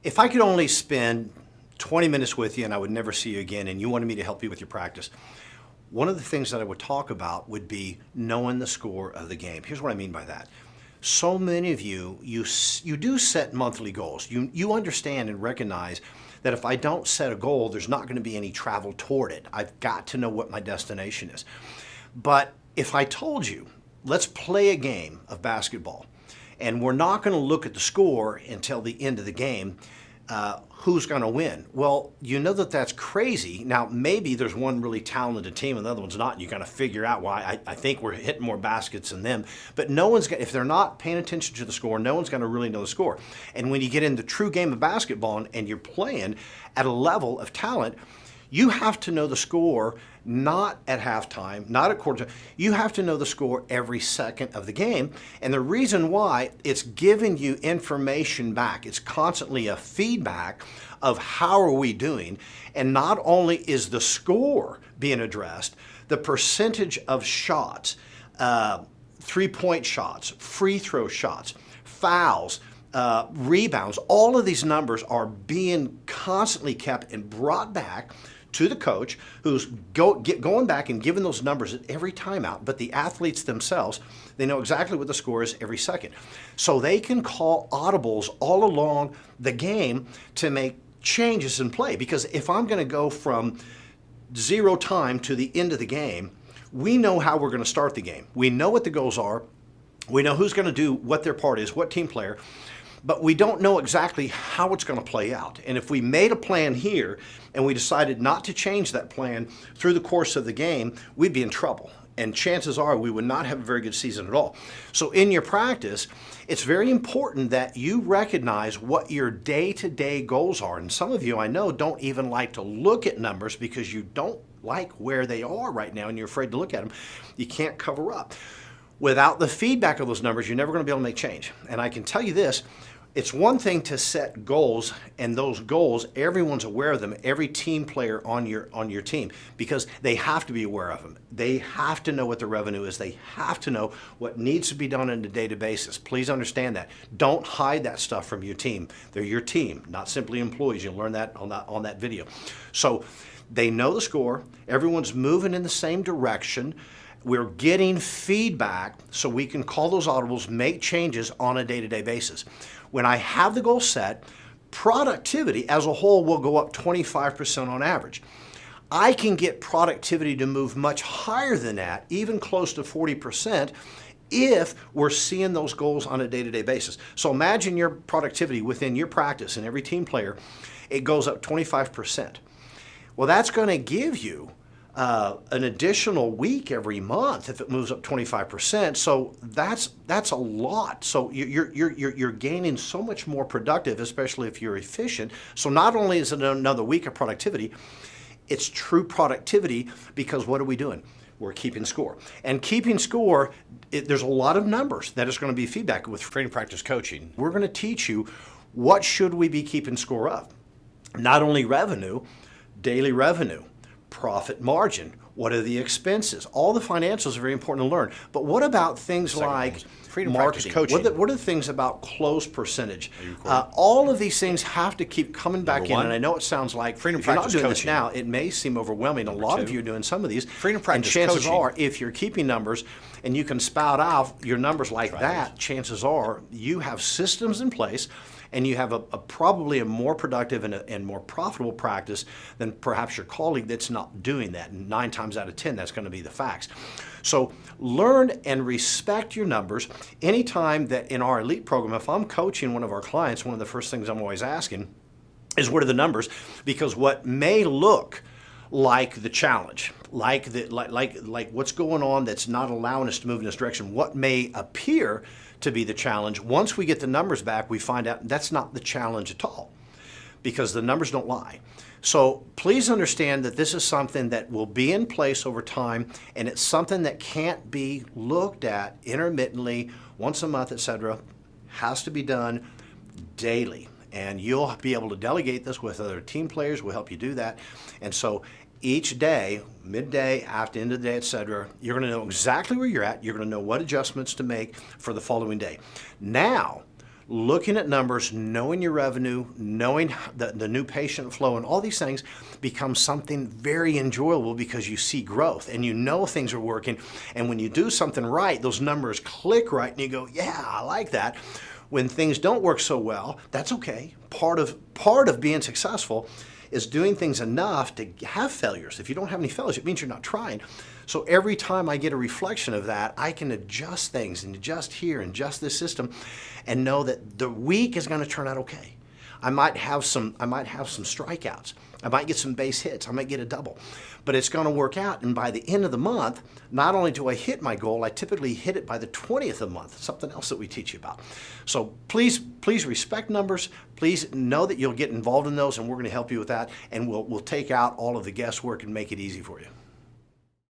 If I could only spend 20 minutes with you and I would never see you again and you wanted me to help you with your practice, one of the things that I would talk about would be knowing the score of the game. Here's what I mean by that. So many of you do set monthly goals. You understand and recognize that if I don't set a goal, there's not going to be any travel toward it. I've got to know what my destination is. But if I told you, let's play a game of basketball, and we're not going to look at the score until the end of the game, who's going to win? Well, you know that that's crazy. Now, maybe there's one really talented team and the other one's not, and you kind of figure out why. I think we're hitting more baskets than them. But no one's if they're not paying attention to the score, no one's going to really know the score. And when you get in the true game of basketball and you're playing at a level of talent, you have to know the score, not at halftime, not at quarter time. You have to know the score every second of the game. And the reason why, it's giving you information back. It's constantly a feedback of how are we doing. And not only is the score being addressed, the percentage of shots, three-point shots, free throw shots, fouls, rebounds, all of these numbers are being constantly kept and brought back to the coach, who's going back and giving those numbers at every timeout. But the athletes themselves, they know exactly what the score is every second. So they can call audibles all along the game to make changes in play. Because if I'm going to go from 0 time to the end of the game, we know how we're going to start the game. We know what the goals are. We know who's going to do what their part is, what team player. But we don't know exactly how it's going to play out. And if we made a plan here and we decided not to change that plan through the course of the game, we'd be in trouble. And chances are we would not have a very good season at all. So in your practice, it's very important that you recognize what your day-to-day goals are. And some of you, I know, don't even like to look at numbers because you don't like where they are right now and you're afraid to look at them. You can't cover up. Without the feedback of those numbers, you're never going to be able to make change. And I can tell you this, it's one thing to set goals, and those goals, everyone's aware of them, every team player on your team, because they have to be aware of them. They have to know what the revenue is. They have to know what needs to be done on a day-to-day basis. Please understand that. Don't hide that stuff from your team. They're your team, not simply employees. You'll learn that on that video. So they know the score. Everyone's moving in the same direction. We're getting feedback so we can call those audibles, make changes on a day-to-day basis. When I have the goal set, productivity as a whole will go up 25% on average. I can get productivity to move much higher than that, even close to 40%, if we're seeing those goals on a day-to-day basis. So imagine your productivity within your practice and every team player, it goes up 25%. Well, that's going to give you an additional week every month if it moves up 25%. So that's a lot. So you're gaining so much more productive, especially if you're efficient. So not only is it another week of productivity, it's true productivity, because what are we doing? We're keeping score. And keeping score, there's a lot of numbers that is going to be feedback with training practice coaching. We're going to teach you what should we be keeping score of. Not only revenue, daily revenue, profit margin, what are the expenses? All the financials are very important to learn. But what about things like marketing? What are the things about close percentage? All of these things have to keep coming back in. And I know it sounds like, if you're not doing this now, it may seem overwhelming. A lot of you are doing some of these. And chances are, if you're keeping numbers and you can spout out your numbers like that, chances are you have systems in place and you have probably a more productive and more profitable practice than perhaps your colleague that's not doing that. And 9 times out of 10, that's going to be the facts. So learn and respect your numbers. Anytime that in our elite program, if I'm coaching one of our clients, one of the first things I'm always asking is, what are the numbers? Because what may look like the challenge, like what's going on that's not allowing us to move in this direction, what may appear to be the challenge, once we get the numbers back, we find out that's not the challenge at all, because the numbers don't lie. So please understand that this is something that will be in place over time, and it's something that can't be looked at intermittently, once a month, etc. Has to be done daily. And you'll be able to delegate this with other team players. We'll help you do that. And so each day, midday, after end of the day, etc., you're going to know exactly where you're at. You're going to know what adjustments to make for the following day. Now, looking at numbers, knowing your revenue, knowing the new patient flow, and all these things become something very enjoyable because you see growth and you know things are working. And when you do something right, those numbers click right and you go, yeah, I like that. When things don't work so well, that's okay. Part of being successful is doing things enough to have failures. If you don't have any failures, it means you're not trying. So every time I get a reflection of that, I can adjust things and adjust here and adjust this system and know that the week is going to turn out okay. I might have some strikeouts. I might get some base hits. I might get a double. But it's going to work out, and by the end of the month, not only do I hit my goal, I typically hit it by the 20th of the month, something else that we teach you about. So please respect numbers. Please know that you'll get involved in those, and we're going to help you with that, and we'll take out all of the guesswork and make it easy for you.